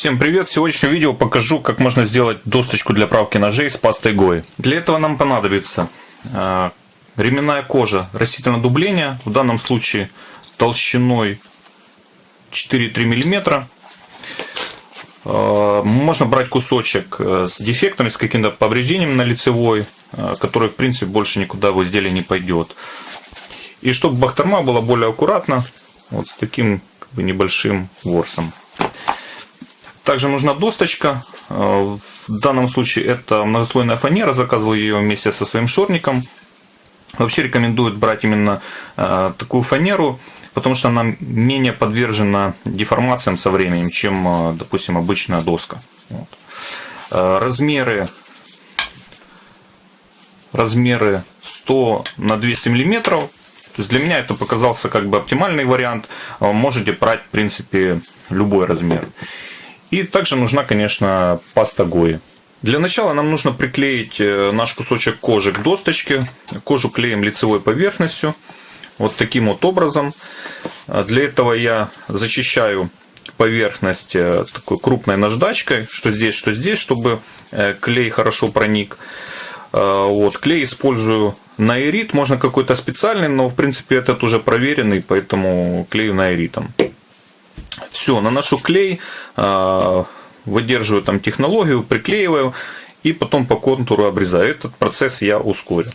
Всем привет! В сегодняшнем видео покажу, как можно сделать досточку для правки ножей с пастой Гои. Для этого нам понадобится ременная кожа растительного дубления, в данном случае толщиной 4-3 мм. Можно брать кусочек с дефектами, с каким-то повреждением на лицевой, который в принципе больше никуда в изделие не пойдет. И чтобы бахрома была более аккуратна, вот с таким небольшим ворсом. Также нужна досточка. В данном случае это многослойная фанера. Заказывал ее вместе со своим шорником. Вообще рекомендуют брать именно такую фанеру, потому что она менее подвержена деформациям со временем, чем, допустим, обычная доска. Вот. Размеры 100 на 200 мм. То есть для меня это показался как бы оптимальный вариант. Можете брать, в принципе, любой размер. И также нужна, конечно, паста Гои. Для начала нам нужно приклеить наш кусочек кожи к досточке. Кожу клеим лицевой поверхностью. Вот таким вот образом. Для этого я зачищаю поверхность такой крупной наждачкой, что здесь, чтобы клей хорошо проник. Вот, клей использую наэрит, можно какой-то специальный, но в принципе этот уже проверенный, поэтому клею наэритом. Все, наношу клей, выдерживаю там технологию, приклеиваю и потом по контуру обрезаю. Этот процесс я ускорю.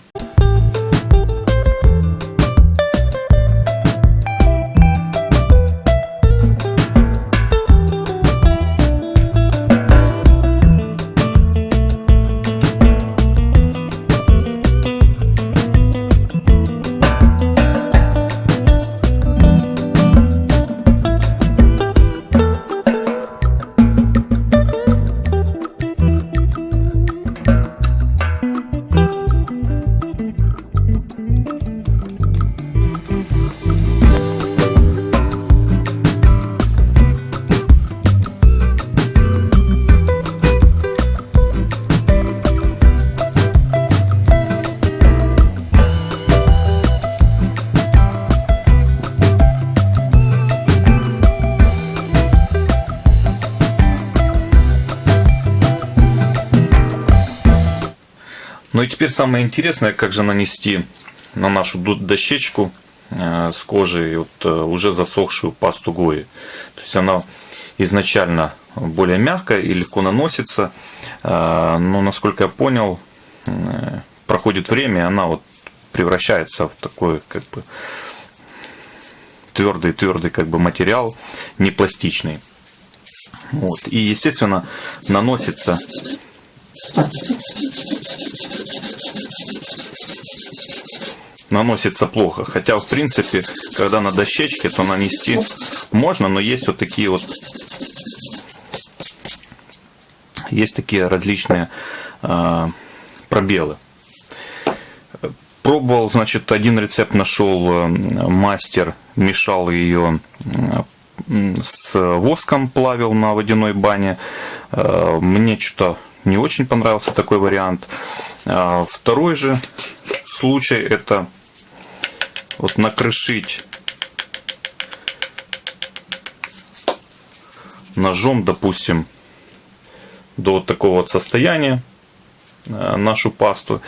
Ну и теперь самое интересное, как же нанести на нашу дощечку с кожей вот уже засохшую пасту Гои. То есть она изначально более мягкая и легко наносится, но насколько я понял, проходит время, и она вот превращается в такой как бы твердый как бы материал, не пластичный. Вот. И естественно наносится плохо. Хотя, в принципе, когда на дощечке, то нанести можно, но есть вот такие вот различные пробелы. Пробовал, значит, один рецепт нашел, мастер мешал ее с воском, плавил на водяной бане. Мне что-то не очень понравился такой вариант. Второй же случай — это вот накрошить ножом, допустим, до вот такого вот состояния нашу пасту,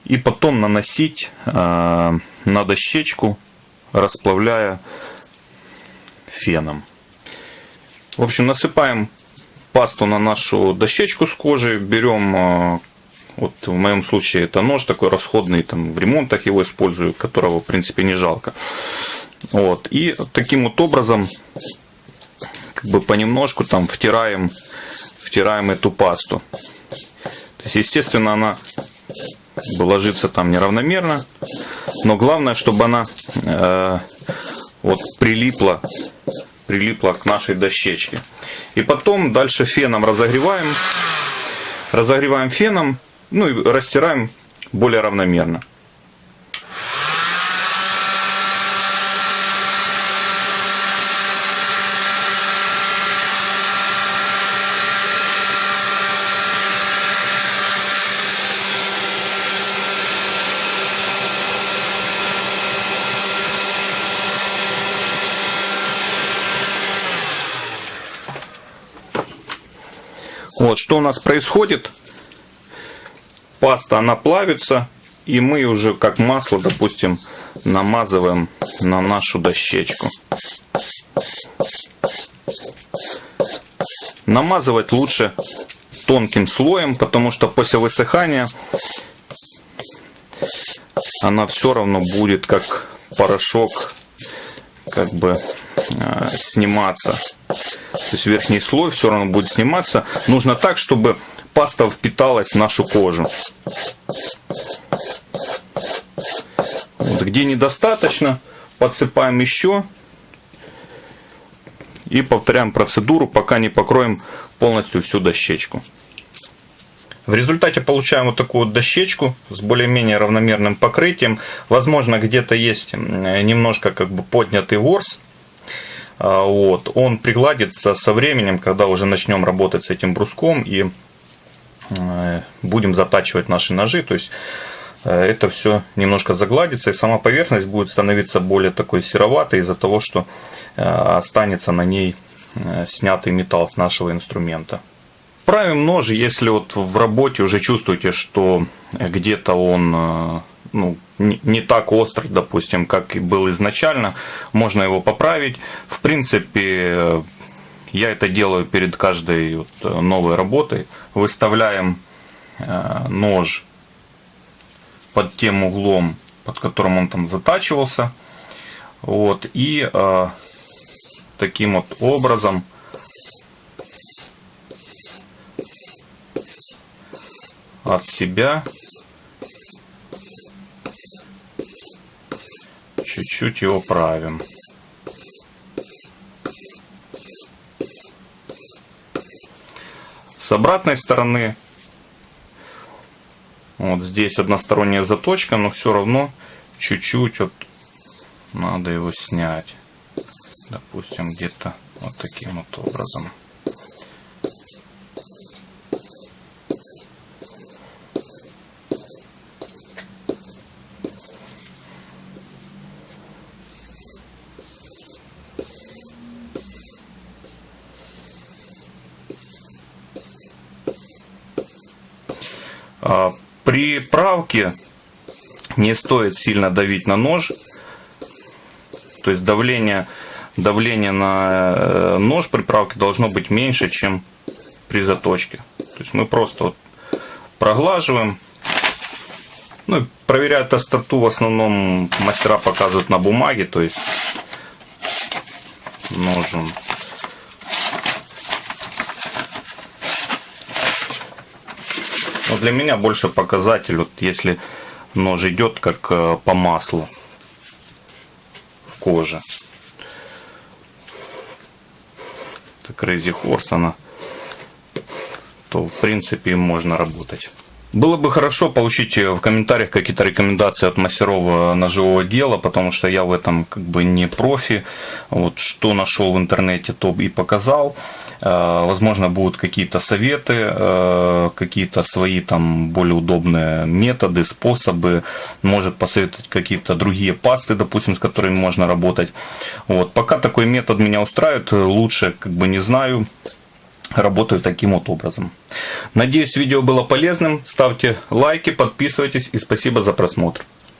и потом наносить на дощечку, расплавляя феном. В общем, насыпаем пасту на нашу дощечку с кожей, берем, вот в моем случае это нож такой расходный, там в ремонтах его использую, которого в принципе не жалко. Вот, и таким вот образом как бы понемножку там втираем эту пасту. То есть, естественно, она как бы ложится там неравномерно, но главное, чтобы она вот прилипла к нашей дощечке. И потом дальше феном разогреваем феном, ну и растираем более равномерно. Вот что у нас происходит. Паста, она плавится, и мы уже как масло, допустим, намазываем на нашу дощечку. Намазывать лучше тонким слоем, потому что после высыхания она все равно будет как порошок как бы сниматься. То есть верхний слой все равно будет сниматься. Нужно так, чтобы паста впиталась в нашу кожу. Вот, где недостаточно, подсыпаем еще. И повторяем процедуру, пока не покроем полностью всю дощечку. В результате получаем вот такую вот дощечку с более-менее равномерным покрытием. Возможно, где-то есть немножко как бы поднятый ворс. Вот. Он пригладится со временем, когда уже начнем работать с этим бруском и будем затачивать наши ножи. То есть это все немножко загладится, и сама поверхность будет становиться более такой сероватой из-за того, что останется на ней снятый металл с нашего инструмента. Правим нож, если вот в работе уже чувствуете, что где-то он не так острый, допустим, как и был изначально, можно его поправить. В принципе, я это делаю перед каждой вот новой работой. Выставляем нож под тем углом, под которым он там затачивался. Вот, и таким вот образом от себя чуть-чуть его правим. С обратной стороны вот здесь односторонняя заточка, но все равно чуть-чуть вот надо его снять. Допустим, где-то вот таким вот образом. При правке не стоит сильно давить на нож. То есть давление на нож при правке должно быть меньше, чем при заточке. То есть мы просто вот проглаживаем. Ну, проверяют остроту в основном мастера показывают на бумаге. То есть ножом. Но для меня больше показатель, вот если нож идет как по маслу в коже. Это Crazy Horse она, то в принципе можно работать. Было бы хорошо получить в комментариях какие-то рекомендации от мастеров ножевого дела, потому что я в этом как бы не профи. Вот что нашел в интернете, то и показал. Возможно, будут какие-то советы, какие-то свои там более удобные методы, способы. Может посоветовать какие-то другие пасты, допустим, с которыми можно работать. Вот. Пока такой метод меня устраивает, лучше как бы не знаю. Работаю таким вот образом. Надеюсь, видео было полезным. Ставьте лайки, подписывайтесь и спасибо за просмотр.